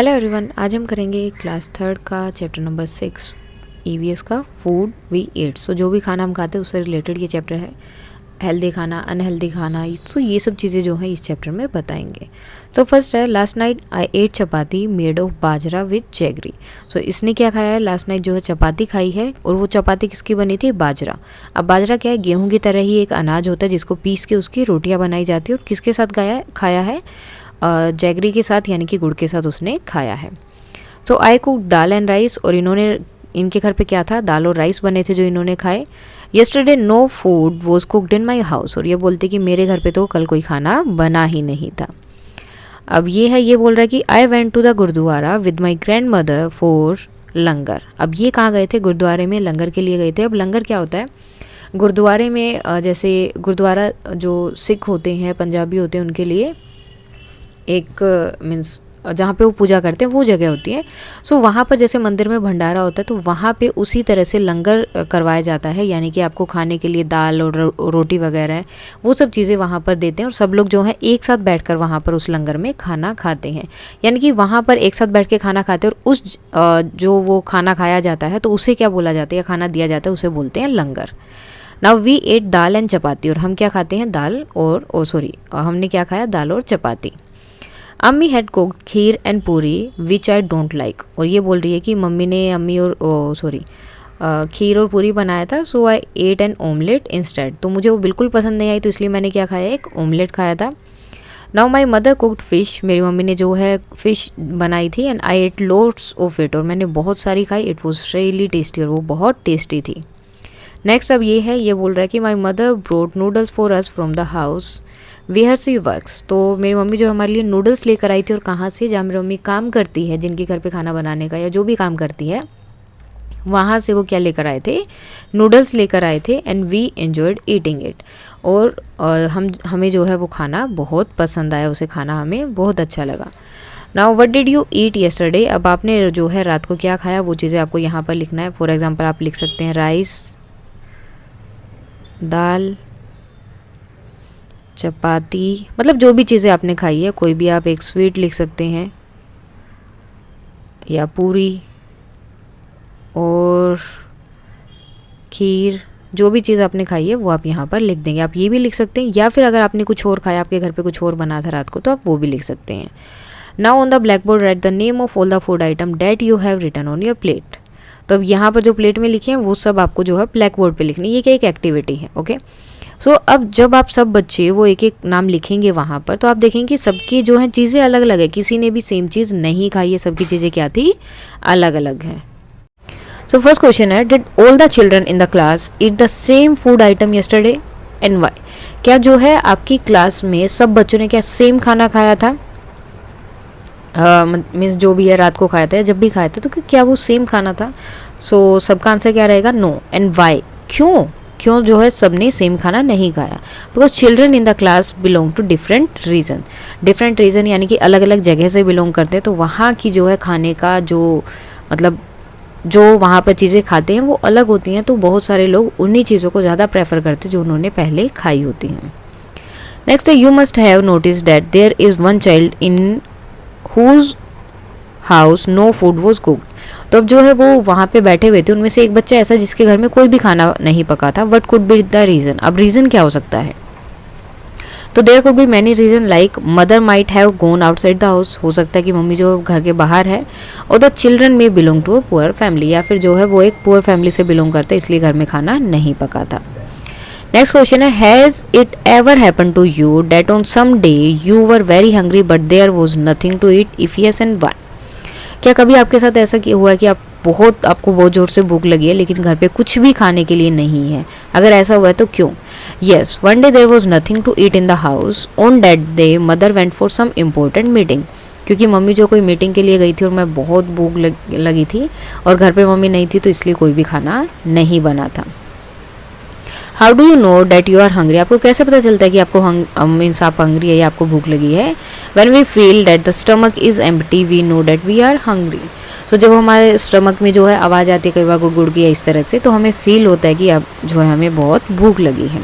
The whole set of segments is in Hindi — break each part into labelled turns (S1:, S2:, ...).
S1: हेलो एवरीवन, आज हम करेंगे क्लास थर्ड का चैप्टर नंबर 6 ईवीएस का फूड वी ईट। सो जो भी खाना हम खाते हैं उससे रिलेटेड ये चैप्टर है। हेल्दी खाना, अनहेल्दी खाना, सो ये सब चीज़ें जो हैं इस चैप्टर में बताएंगे। सो फर्स्ट है, last night I ate chapati made of bajra with jaggery. So इसने क्या खाया है, लास्ट नाइट जो है चपाती खाई है, और वो चपाती किसकी बनी थी, बाजरा। अब बाजरा क्या है, गेहूं की तरह ही एक अनाज होता है जिसको पीस के उसकी रोटियां बनाई जाती है, और किसके साथ खाया है, जैगरी के साथ, यानी कि गुड़ के साथ उसने खाया है। So I cook dal and rice, और इनके घर पे क्या था, दाल और राइस बने थे जो इन्होंने खाए। Yesterday no food was cooked in my house, और ये बोलते कि मेरे घर पे तो कल कोई खाना बना ही नहीं था। अब ये बोल रहा है कि I went to the gurudwara with my grand mother for langar. अब ये कहाँ गए थे, गुरुद्वारे में लंगर के लिए गए थे। अब लंगर क्या होता है, गुरुद्वारे में जैसे गुरुद्वारा जो सिख होते हैं, पंजाबी होते हैं, उनके लिए एक मीन्स जहाँ पे वो पूजा करते हैं वो जगह होती है। सो वहाँ पर जैसे मंदिर में भंडारा होता है, तो वहाँ पे उसी तरह से लंगर करवाया जाता है, यानी कि आपको खाने के लिए दाल और रोटी वगैरह है, वो सब चीज़ें वहाँ पर देते हैं, और सब लोग जो हैं एक साथ बैठकर वहाँ पर उस लंगर में खाना खाते हैं। यानी कि वहाँ पर एक साथ बैठ के खाना खाते हैं, और उस जो वो खाना खाया जाता है तो उसे क्या बोला जाता है, या खाना दिया जाता है, उसे बोलते हैं langar. Now we ate dal and chapati, और हम क्या खाते हैं, दाल और हमने क्या खाया, दाल और चपाती। अम्मी हैड कुक्ड खीर एंड पूरी विच आई डोंट लाइक, और ये बोल रही है कि खीर और पूरी बनाया था। सो आई एट एन ऑमलेट इंस्टेड, तो मुझे वो बिल्कुल पसंद नहीं आई, तो इसलिए मैंने क्या खाया, एक ऑमलेट खाया था। Now my mother cooked fish, मेरी मम्मी ने जो है फिश बनाई थी, and I ate lots of it, और मैंने बहुत सारी खाई। इट वॉज रियली टेस्टी, और वो बहुत टेस्टी थी। नेक्स्ट अब ये बोल रहा है कि my mother brought noodles for us from the house where she works, तो मेरी मम्मी जो हमारे लिए नूडल्स लेकर आई थी, और कहाँ से, जहाँ मेरी मम्मी काम करती है, जिनके घर पे खाना बनाने का या जो भी काम करती है, वहाँ से वो क्या लेकर आए थे, नूडल्स लेकर आए थे। And we enjoyed eating it, और हमें जो है वो खाना बहुत पसंद आया, उसे खाना हमें बहुत अच्छा लगा। Now what did you eat yesterday, अब आपने जो है रात को क्या खाया, वो चीज़ें आपको यहाँ पर लिखना है। फॉर एग्जाम्पल आप लिख सकते हैं राइस, दाल, चपाती, मतलब जो भी चीज़ें आपने खाई है, कोई भी आप एक स्वीट लिख सकते हैं, या पूरी और खीर, जो भी चीज़ आपने खाई है वो आप यहाँ पर लिख देंगे। आप ये भी लिख सकते हैं, या फिर अगर आपने कुछ और खाया, आपके घर पे कुछ और बना था रात को, तो आप वो भी लिख सकते हैं। Now on the blackboard write the name of all the food item that you have written on your plate, तो अब यहाँ पर जो प्लेट में लिखे हैं वो सब आपको जो है ब्लैक बोर्ड पे लिखनी है। ये क्या एक एक्टिविटी है, ओके। सो अब जब आप सब बच्चे वो एक एक नाम लिखेंगे वहाँ पर, तो आप देखेंगे कि सबकी जो है चीज़ें अलग अलग है, किसी ने भी सेम चीज़ नहीं खाई है, सबकी चीज़ें क्या थी, अलग अलग है। सो फर्स्ट क्वेश्चन है, did all the children in the class eat the same food item yesterday and why, क्या जो है आपकी क्लास में सब बच्चों ने क्या सेम खाना खाया था, मीन्स जो भी है रात को खाया था या जब भी खाया था, तो क्या वो सेम खाना था। सो सबका आंसर क्या रहेगा, नो। एंड वाई, क्यों जो है सबने सेम खाना नहीं खाया, because children in the class belong to different region, यानी कि अलग अलग जगह से बिलोंग करते हैं, तो वहाँ की जो है खाने का जो वहाँ पर चीज़ें खाते हैं वो अलग होती हैं, तो बहुत सारे लोग उन्हीं चीज़ों को ज़्यादा प्रेफर करते हैं जो उन्होंने पहले खाई होती हैं। नेक्स्ट है, you must have notice that there is one child in whose house no food was cooked, तो अब जो है वो वहाँ पे बैठे हुए थे, उनमें से एक बच्चा ऐसा जिसके घर में कोई भी खाना नहीं पका था। What could be the reason, अब रीज़न क्या हो सकता है, तो there could be many reason, like mother might have gone outside the house, हो सकता है कि मम्मी जो घर के बाहर है, और the children may belong to a poor family, या फिर जो है वो एक पुअर फैमिली से बिलोंग करते इसलिए घर में खाना नहीं पका था। नेक्स्ट क्वेश्चन है, has it ever happen to you that on some day you were very hungry but there was nothing to eat, if yes and why, क्या कभी आपके साथ ऐसा हुआ है कि आपको बहुत ज़ोर से भूख लगी है लेकिन घर पे कुछ भी खाने के लिए नहीं है, अगर ऐसा हुआ है तो क्यों। Yes, one day there was nothing to eat in the house, on that day mother went for some important meeting, क्योंकि मम्मी जो कोई मीटिंग के लिए गई थी और मैं बहुत भूख लगी थी और घर पे मम्मी नहीं थी, तो इसलिए कोई भी खाना नहीं बना था। How do you know that you are hungry, आपको कैसे पता चलता है कि आपको मीन्स आप हंग्री है या आपको भूख लगी है। When we feel that the stomach is empty we know that we are hungry, तो जब हमारे स्टमक में जो है आवाज़ आती है कई बार गुड़ गुड़ की या इस तरह से, तो हमें फील होता है कि अब जो है हमें बहुत भूख लगी है।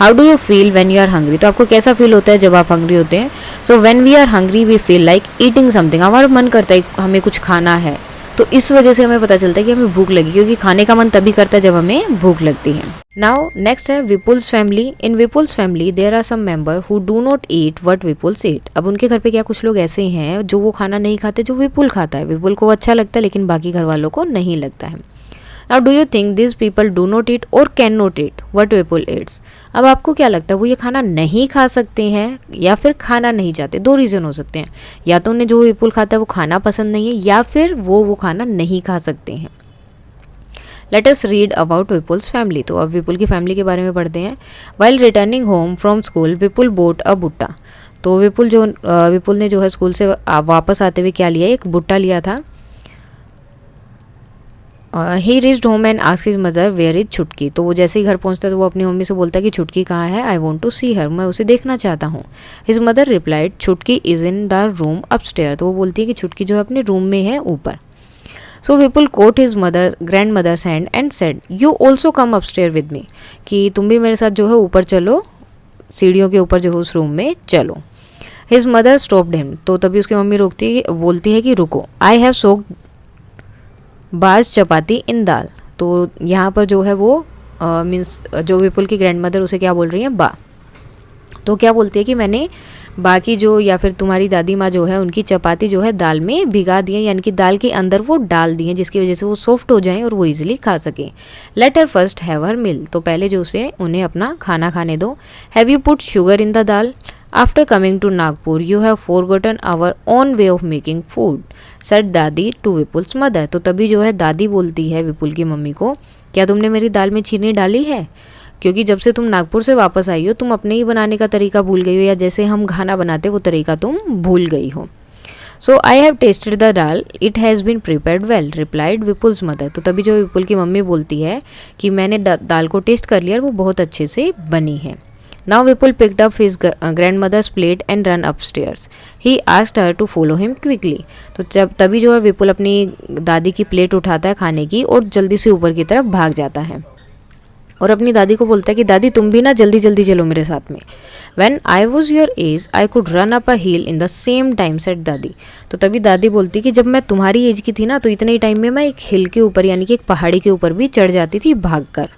S1: How do you feel when you are hungry, तो आपको कैसा फील होता है जब आप हंग्री होते हैं. So when we are hungry we feel like eating something, हमारा मन करता है हमें कुछ खाना है, तो इस वजह से हमें पता चलता है कि हमें भूख लगी, क्योंकि खाने का मन तभी करता है जब हमें भूख लगती है. नाउ नेक्स्ट है Vipul's family. In Vipul's family there are some member who do not eat what Vipul's eat. अब उनके घर पे क्या कुछ लोग ऐसे हैं जो वो खाना नहीं खाते जो विपुल खाता है. विपुल को अच्छा लगता है लेकिन बाकी घर वालों को नहीं लगता है. Now do you think this people do not eat or can not eat what Vipul eats. अब आपको क्या लगता है वो ये खाना नहीं खा सकते हैं या फिर खाना नहीं चाहते. दो रीज़न हो सकते हैं, या तो उन्हें जो विपुल खाता है वो खाना पसंद नहीं है, या फिर वो खाना नहीं खा सकते हैं. Let us read about Vipul's family. तो अब विपुल की फैमिली के बारे में पढ़ते हैं. While returning home from school Vipul bought a bhutta. तो विपुल ने जो है स्कूल से वापस आते हुए क्या लिया, एक भुट्टा लिया था. He reached home and asked his mother where is Chhutki. तो वो जैसे ही घर पहुंचता है तो वो अपनी मम्मी से बोलता है कि छुटकी कहाँ है. आई वॉन्ट टू सी हर, मैं उसे देखना चाहता हूँ. हिज मदर रिप्लाइड छुटकी is in the room upstair. तो वो बोलती है कि छुटकी जो है अपने रूम में है ऊपर. So Vipul caught his grand mother's hand and said you also come upstair with me, कि तुम भी मेरे साथ जो है ऊपर चलो, सीढ़ियों के ऊपर जो है उस रूम में चलो. His mother stopped him. तो तभी उसकी मम्मी बोलती है कि रुको. आई हैव सोक्ड बाज चपाती इन दाल. तो यहाँ पर जो है वो मीन्स जो विपुल की ग्रैंड मदर उसे क्या बोल रही है, बा. तो क्या बोलती है कि मैंने बाकी जो या फिर तुम्हारी दादी माँ जो है उनकी चपाती जो है दाल में भिगा दी है, यानी कि दाल के अंदर वो डाल दी है जिसकी वजह से वो सॉफ्ट हो जाएं और वो इजीली खा सकें. Let her first have her meal. तो पहले जो उसे उन्हें अपना खाना खाने दो. Have you put sugar in the dal. After coming to Nagpur you have forgotten our own way of making food, said dadi to Vipul's mother. तो तभी जो है दादी बोलती है विपुल की मम्मी को, क्या तुमने मेरी दाल में चीनी डाली है, क्योंकि जब से तुम नागपुर से वापस आई हो तुम अपने ही बनाने का तरीका भूल गई हो, या जैसे हम खाना बनाते वो तरीका तुम भूल गई हो. So I have tested the dal it has been prepared well, replied Vipul's mother. तो तभी जो विपुल की मम्मी बोलती है कि मैंने दाल को टेस्ट कर लिया और वो बहुत अच्छे से बनी है. Now Vipul picked up his grandmother's plate and ran upstairs. He asked her to follow him quickly. तो जब तभी जो है विपुल अपनी दादी की प्लेट उठाता है खाने की और जल्दी से ऊपर की तरफ भाग जाता है और अपनी दादी को बोलता है कि दादी तुम भी ना जल्दी जल्दी चलो मेरे साथ में. When I was your age, I could run up a hill in the same time, said दादी. तो तभी दादी बोलती कि जब मैं तुम्हारी एज की थी ना तो इतने ही टाइम में मैं एक हिल के ऊपर यानी कि एक पहाड़ी के ऊपर भी चढ़ जाती थी भाग कर.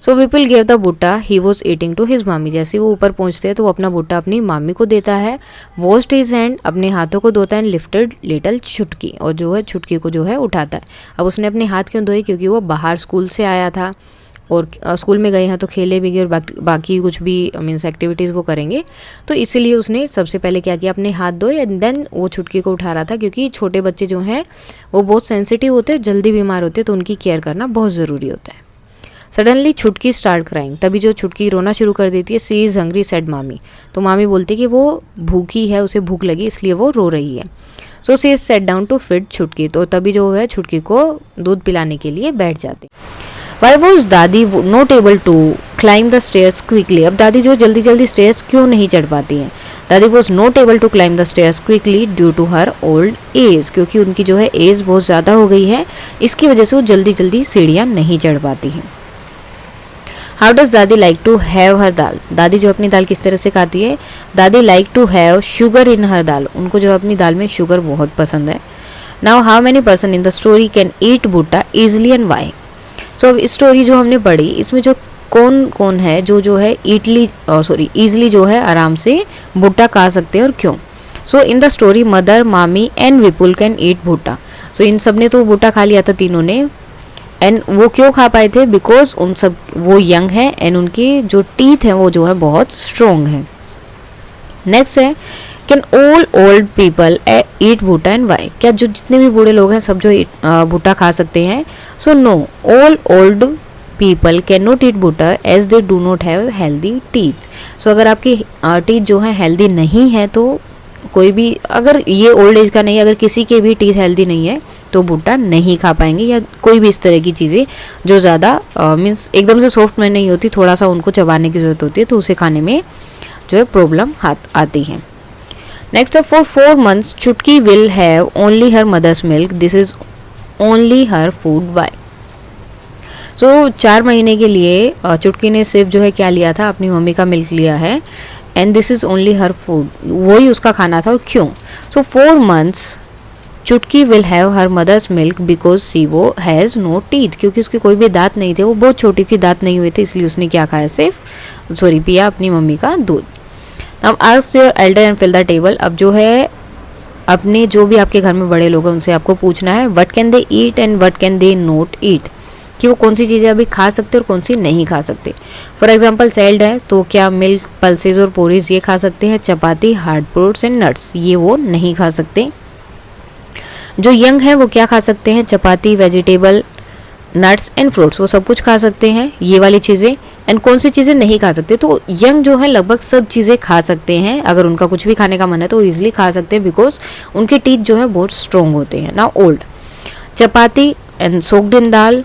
S1: सो विपुल gave the bhutta he was eating to his mami. जैसे वो ऊपर पहुंचते हैं तो वो अपना भुट्टा अपनी मामी को देता है. वॉश्ड हिज हैंड, अपने हाथों को धोता है. एंड लिफ्टेड लिटिल छुटकी, और जो है छुटकी को जो है उठाता है. अब उसने अपने हाथ क्यों धोए, क्योंकि वो बाहर स्कूल से आया था और स्कूल में गए हैं तो खेले भी गए और बाकी कुछ भी मीन्स एक्टिविटीज़ वो करेंगे, तो इसीलिए उसने सबसे पहले क्या किया, अपने हाथ धोए एंड देन वो छुटकी को उठा रहा था, क्योंकि छोटे बच्चे जो हैं वो बहुत सेंसिटिव होते हैं, जल्दी बीमार होते हैं, तो उनकी केयर करना बहुत ज़रूरी होता है. सडनली छुटकी स्टार्ट क्राइंग. तभी जो छुटकी रोना शुरू कर देती है. सी इज़ हंग्री, सेड मामी. तो मामी बोलती है कि वो भूखी है, उसे भूख लगी इसलिए वो रो रही है. So she is set down to feed Chhutki. तो तभी जो है छुटकी को दूध पिलाने के लिए बैठ जाते. Why was dadi not able to climb the stairs quickly. अब दादी जो जल्दी जल्दी स्टेयर्स क्यों नहीं चढ़ पाती हैं. Dadi was not able to climb the stairs quickly due to her old age. क्योंकि उनकी जो है एज बहुत ज़्यादा हो गई है, इसकी वजह से वो जल्दी जल्दी सीढ़ियाँ नहीं चढ़ पाती हैं. हाउ डज दादी लाइक टू हैव हर दाल. दादी जो अपनी दाल किस तरह से खाती है. Dadi like to have sugar in her dal. उनको जो अपनी दाल में शुगर बहुत पसंद है. Now how many person in the story can eat bhutta easily and Y. सो अब इस स्टोरी जो हमने पढ़ी इसमें जो कौन कौन है जो है ईजिली जो है आराम से भुट्टा खा सकते हैं और क्यों. सो इन द स्टोरी मदर, मामी एंड विपुल कैन ईट भुट्टा. सो इन सब ने तो भुट्टा खा लिया था तीनों ने. एंड वो क्यों खा पाए थे, बिकॉज उन सब वो यंग है एंड उनके जो टीथ हैं वो जो है बहुत स्ट्रॉन्ग है. नेक्स्ट है can all old people eat भुट्टा एंड वाई. क्या जो जितने भी बूढ़े लोग हैं सब जो भुट्टा खा सकते हैं. So no, all old people can not eat bhutta as they do not have healthy teeth. So अगर आपकी टीथ जो है हेल्दी नहीं है तो कोई भी, अगर ये ओल्ड एज का नहीं, अगर किसी के भी टीथ हेल्दी नहीं है तो भुट्टा नहीं खा पाएंगे, या कोई भी इस तरह की चीज़ें जो ज़्यादा मीन्स एकदम से सॉफ्ट में नहीं होती, थोड़ा सा उनको चबाने की ज़रूरत होती है, तो उसे खाने में जो है प्रॉब्लम आती है. नेक्स्ट है for 4 months Chhutki will have only her mother's milk. This is only her food. Why. So 4 महीने के लिए चुटकी ने सिर्फ जो है क्या लिया था, अपनी मम्मी का मिल्क लिया है, and this is only her food, वही उसका खाना था। और क्यों? So 4 months Chutki will have her mother's milk because she वो हैज़ नो टीथ, क्योंकि उसके कोई भी दांत नहीं थे, वो बहुत छोटी थी, दांत नहीं हुए थे, इसलिए उसने क्या खाया, सिर्फ पिया अपनी मम्मी का दूध। अब ask your elder and fill the table. अब जो है अपने जो भी आपके घर में बड़े लोग हैं उनसे आपको पूछना है what can they eat and what can they not eat, कि वो कौन सी चीज़ें अभी खा सकते और कौन सी नहीं खा सकते। फॉर एग्जांपल चाइल्ड है तो क्या मिल्क, पल्सेस और पोरीज ये खा सकते हैं, चपाती, हार्ड फ्रूट्स एंड नट्स ये वो नहीं खा सकते। जो यंग है वो क्या खा सकते हैं, चपाती, वेजिटेबल, नट्स एंड फ्रूट्स, वो सब कुछ खा सकते हैं ये वाली चीज़ें। एंड कौन सी चीज़ें नहीं खा सकते, तो यंग जो है लगभग सब चीज़ें खा सकते हैं, अगर उनका कुछ भी खाने का मन है तो ईजिली खा सकते हैं बिकॉज उनके टीथ जो है बहुत स्ट्रॉन्ग होते हैं। ना old, chapati and soaked in dal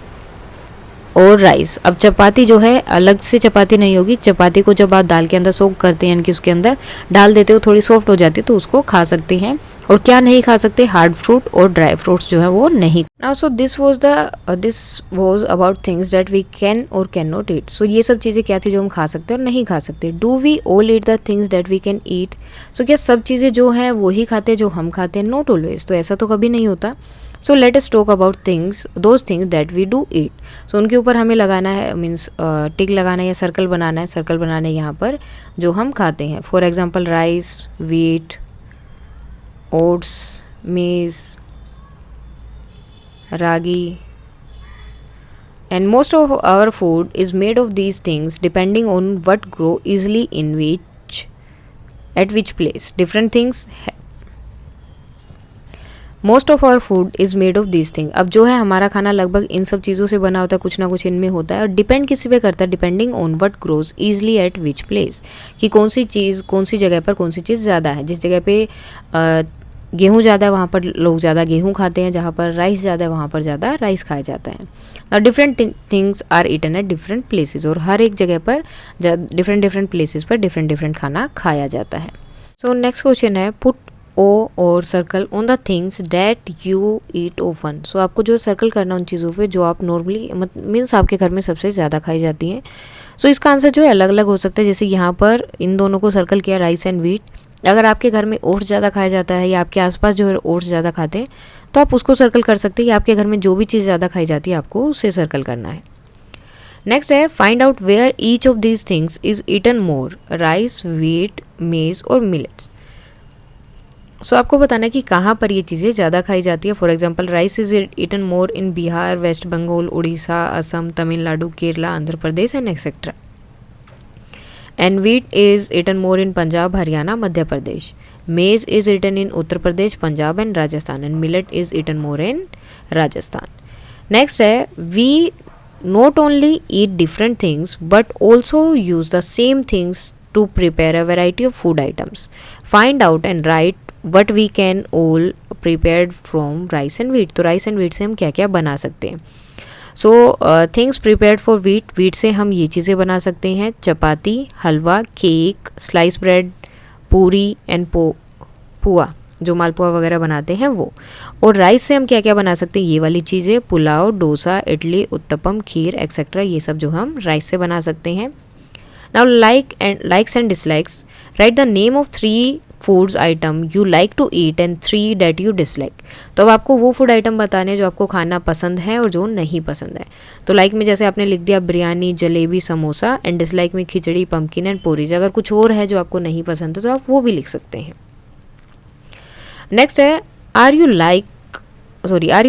S1: और राइस। अब चपाती जो है अलग से चपाती नहीं होगी, चपाती को जब आप दाल के अंदर सोक करते हैं यानी कि उसके अंदर डाल देते हो, थोड़ी सॉफ्ट हो जाती है, तो उसको खा सकते हैं। और क्या नहीं खा सकते, हार्ड फ्रूट और ड्राई फ्रूट्स जो है वो नहीं। Now so this was about things that we can और कैन नॉट ईट। सो ये सब चीज़ें क्या थी जो हम खा सकते हैं और नहीं खा सकते। Do we all eat the things that we can eat, so क्या सब चीज़ें जो हैं वो ही खाते हैं जो हम खाते हैं, नॉट ऑलवेज, तो ऐसा तो कभी नहीं होता। So let us talk about things, those things that we do eat. So उनके ऊपर हमें लगाना है, मीन्स टिक लगाना है या सर्कल बनाना है, सर्कल बनाना है यहाँ पर जो हम खाते हैं। For example rice, wheat, oats, मेज, ragi, and most of our food is made of these things depending on what grow easily in at which place. Different things most of our food is made of this thing. अब जो है हमारा खाना लगभग इन सब चीज़ों से बना होता है, कुछ ना कुछ इनमें होता है, और डिपेंड किसी पे करता है, depending on what grows easily eight which place, कि कौन सी चीज़ कौन सी जगह पर कौन सी चीज़ ज़्यादा है। जिस जगह पे गेहूँ ज़्यादा है वहाँ पर लोग ज़्यादा गेहूँ खाते हैं, जहाँ पर राइस ज़्यादा है वहाँ पर ज़्यादा राइस खाया जाता है। और different things are eaten at different places, और हर एक जगह पर डिफरेंट प्लेसेस पर डिफरेंट खाना खाया जाता है। सो नेक्स्ट क्वेश्चन है put O or circle on the things that you eat often. So आपको जो सर्कल करना उन चीज़ों पे जो आप नॉर्मली मीन्स आपके घर में सबसे ज़्यादा खाई जाती हैं। सो इसका आंसर जो है अलग अलग हो सकता है। जैसे यहाँ पर इन दोनों को सर्कल किया, राइस एंड वीट। अगर आपके घर में ओट्स ज़्यादा खाया जाता है या आपके आसपास जो है ओट्स ज़्यादा खाते हैं तो आप उसको सर्कल कर सकते हैं, या आपके घर में जो भी चीज़ ज़्यादा खाई जाती है आपको उसे सर्कल करना है। नेक्स्ट है find out where each of these things is eaten more, rice, wheat, maize और मिलेट्स। सो आपको बताना है कि कहाँ पर ये चीज़ें ज़्यादा खाई जाती है। For example rice is eaten more in Bihar, West Bengal, Orissa, Assam, Tamil Nadu, Kerala, Andhra Pradesh and etcetera. And wheat is eaten more in Punjab, Haryana, Madhya Pradesh. Maize is eaten in Uttar Pradesh, Punjab and Rajasthan. And millet is eaten more in Rajasthan. Next है we not only eat different things but also use the same things to prepare a variety of food items. Find out and write what we can all prepared from rice and wheat. तो rice and wheat से हम क्या क्या बना सकते हैं। So things prepared for wheat, wheat से हम ये चीज़ें बना सकते हैं, चपाती, हलवा, केक, स्लाइस ब्रेड, पूरी एंड पुआ, जो मालपुआ वगैरह बनाते हैं वो। और राइस से हम क्या क्या बना सकते हैं, ये वाली चीज़ें, पुलाव, डोसा, इडली, उत्तपम, खीर एक्सेट्रा, ये सब जो हम राइस से बना सकते हैं। Now likes and dislikes, write the name of 3 foods item you like to eat and 3 that you dislike. तो अब आपको वो फूड आइटम बताने हैं जो आपको खाना पसंद है और जो नहीं पसंद है। तो लाइक में जैसे आपने लिख दिया बिरयानी, जलेबी, समोसा, एंड डिसलाइक में खिचड़ी, पम्पकिन एंड पोरीज। अगर कुछ और है जो आपको नहीं पसंद है तो आप वो भी लिख सकते हैं। नेक्स्ट है are your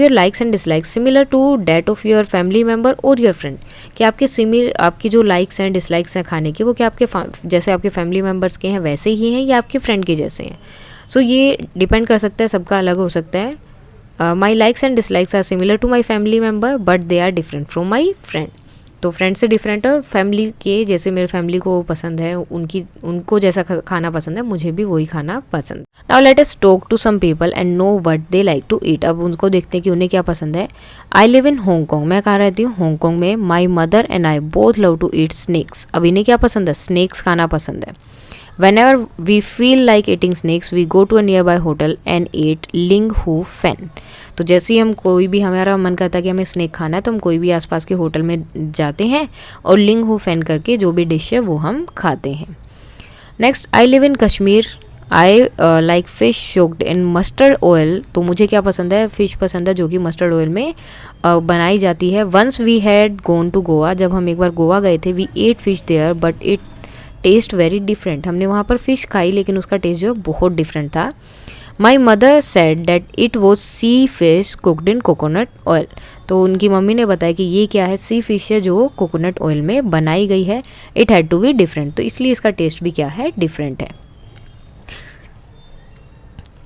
S1: likes and dislikes similar to that of your family member और योर फ्रेंड। कि आपकी जो लाइक्स एंड डिसलाइक्स हैं खाने के, वो क्या आपके जैसे आपके फैमिली मेम्बर्स के हैं वैसे ही हैं या आपके फ्रेंड के जैसे हैं। सो ये डिपेंड कर सकता है, सबका अलग हो सकता है। My likes and dislikes are similar to my family member but they are different from my friend. तो फ्रेंड से डिफरेंट है, और फैमिली के जैसे मेरे फैमिली को पसंद है, उनको जैसा खाना पसंद है मुझे भी वही खाना पसंद। Now let us talk to some people and know what they like to eat. अब उनको देखते हैं कि उन्हें क्या पसंद है। आई लिव इन हांगकॉन्ग, मैं कहाँ रहती हूँ, हांगकॉन्ग में। My mother and I both love to eat snacks. अब इन्हें क्या पसंद है, स्नैक्स खाना पसंद है। Whenever we feel like eating snakes, we go to a nearby hotel and eat ling hu fen. तो जैसे ही हम कोई भी हमारा मन करता है कि हमें स्नैक खाना है तो हम कोई भी आसपास के होटल में जाते हैं और लिंग हु फैन करके जो भी डिश है वो हम खाते हैं. Next, I live in Kashmir. I like fish soaked in mustard oil. तो मुझे क्या पसंद है, फ़िश पसंद है जो कि मस्टर्ड ऑयल में बनाई जाती है. Once we had gone to Goa. जब हम एक बार गोवा गए थे, we ate fish there but it taste very different. हमने वहाँ पर फ़िश खाई लेकिन उसका टेस्ट जो बहुत डिफरेंट था. My mother said that it was sea fish cooked in coconut oil. तो उनकी मम्मी ने बताया कि ये क्या है, सी फिश है जो कोकोनट ऑयल में बनाई गई है. It had to be different. तो इसलिए इसका टेस्ट भी क्या है, डिफरेंट है.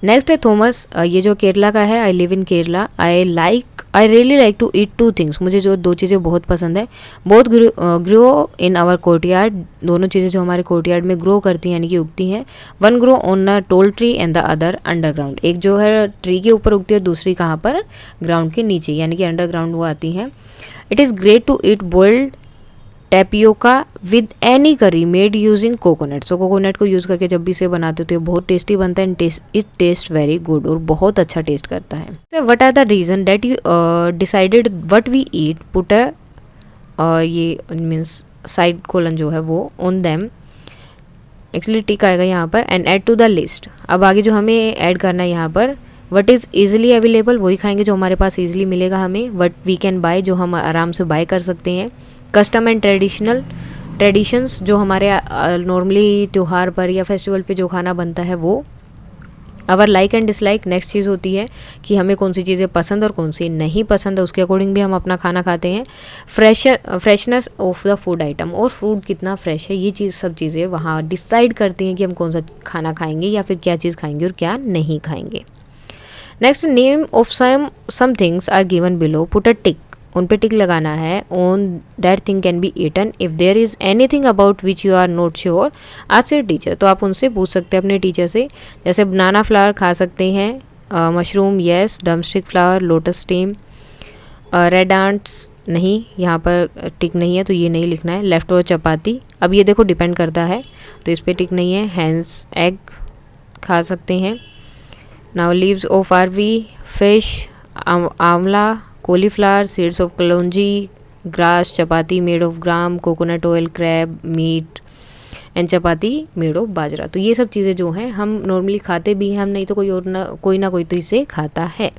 S1: नेक्स्ट है थॉमस. ये जो केरला का है. I live in Kerala. I really like to eat two things. मुझे जो दो चीज़ें बहुत पसंद है. Both grow in our courtyard. दोनों चीज़ें जो हमारे कोर्टयार्ड में ग्रो करती हैं यानी कि उगती हैं. One grow on a toll tree and the other underground. एक जो है ट्री के ऊपर उगती है, दूसरी कहाँ पर, ग्राउंड के नीचे यानी कि अंडरग्राउंड वो आती हैं. It is great to eat boiled tapioca with any curry made using coconut. So coconut को यूज़ करके जब भी इसे बनाते हो तो ये बहुत टेस्टी बनता है. And it taste very good और बहुत अच्छा टेस्ट करता है. What are the reason that you decided what we eat. Put ये मीन्स साइड कोलन जो है वो ऑन देम. एक्चुअली टिक आएगा यहाँ पर. And add to the list. अब आगे जो हमें ऐड करना है यहाँ पर, वट इज़ ईजिली अवेलेबल. वही खाएंगे जो हमारे पास ईजिली मिलेगा हमें. वट वी कैन बाय, जो हम आराम से बाय कर सकते हैं. कस्टम एंड ट्रेडिशंस, जो हमारे नॉर्मली त्यौहार पर या फेस्टिवल पे जो खाना बनता है वो. अवर लाइक एंड डिसलाइक. नेक्स्ट चीज़ होती है कि हमें कौन सी चीज़ें पसंद और कौन सी नहीं पसंद है, उसके अकॉर्डिंग भी हम अपना खाना खाते हैं. Freshness of the food item. और फूड कितना फ्रेश है, ये चीज़ सब चीज़ें वहाँ डिसाइड करती हैं कि हम कौन सा खाना खाएंगे या फिर क्या चीज़ खाएंगे और क्या नहीं खाएंगे. Next, name of some things are given below. Put a tick. उन पे टिक लगाना है. On that thing can be eaten. If there is anything about which you are not sure, ask your teacher. तो आप उनसे पूछ सकते हैं अपने टीचर से. जैसे बनाना फ्लावर खा सकते हैं. Mushroom yes. Drumstick flower. Lotus stem. Red ants नहीं, यहाँ पर टिक नहीं है तो ये नहीं लिखना है. लेफ्ट ओवर चपाती. अब ये देखो डिपेंड करता है तो इस पर टिक नहीं है. हैंस एग खा सकते हैं. Now leaves of arbi. Fish. Amla. Cauliflower. Seeds of kalonji. Grass. Chapati made of gram. Coconut oil. Crab. Meat and chapati made of bajra. तो ये सब चीज़ें जो हैं हम नॉर्मली खाते भी हैं, हम नहीं तो कोई ना कोई तो इसे खाता है.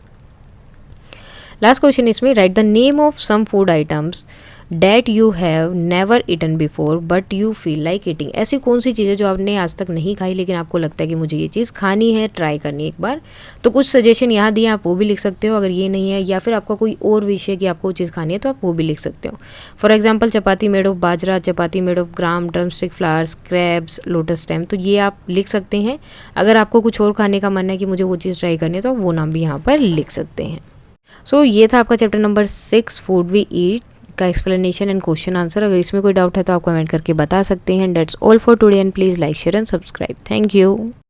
S1: लास्ट क्वेश्चन इसमें, write the name of some food items that you have never eaten before but you feel like eating. ऐसी कौन सी चीज़ें जो आपने आज तक नहीं खाई लेकिन आपको लगता है कि मुझे ये चीज़ खानी है, ट्राई करनी है एक बार. तो कुछ सजेशन यहाँ दिए, आप वो भी लिख सकते हो अगर ये नहीं है, या फिर आपका कोई और विश है कि आपको वो चीज़ खानी है तो आप वो भी लिख सकते हो. For example, chapati made of bajra. Chapati made of gram. Drumstick flowers. Crabs. Lotus stem. तो ये आप लिख सकते हैं. अगर आपको कुछ और खाने का मन है कि मुझे वो चीज़ ट्राई करनी है तो आप वो नाम भी यहाँ पर लिख सकते हैं. सो ये था आपका chapter number 6 food we eat का एक्सप्लेनेशन एंड क्वेश्चन आंसर. अगर इसमें कोई डाउट है तो आप कमेंट करके बता सकते हैं. That's all for today and please like share and subscribe. Thank you.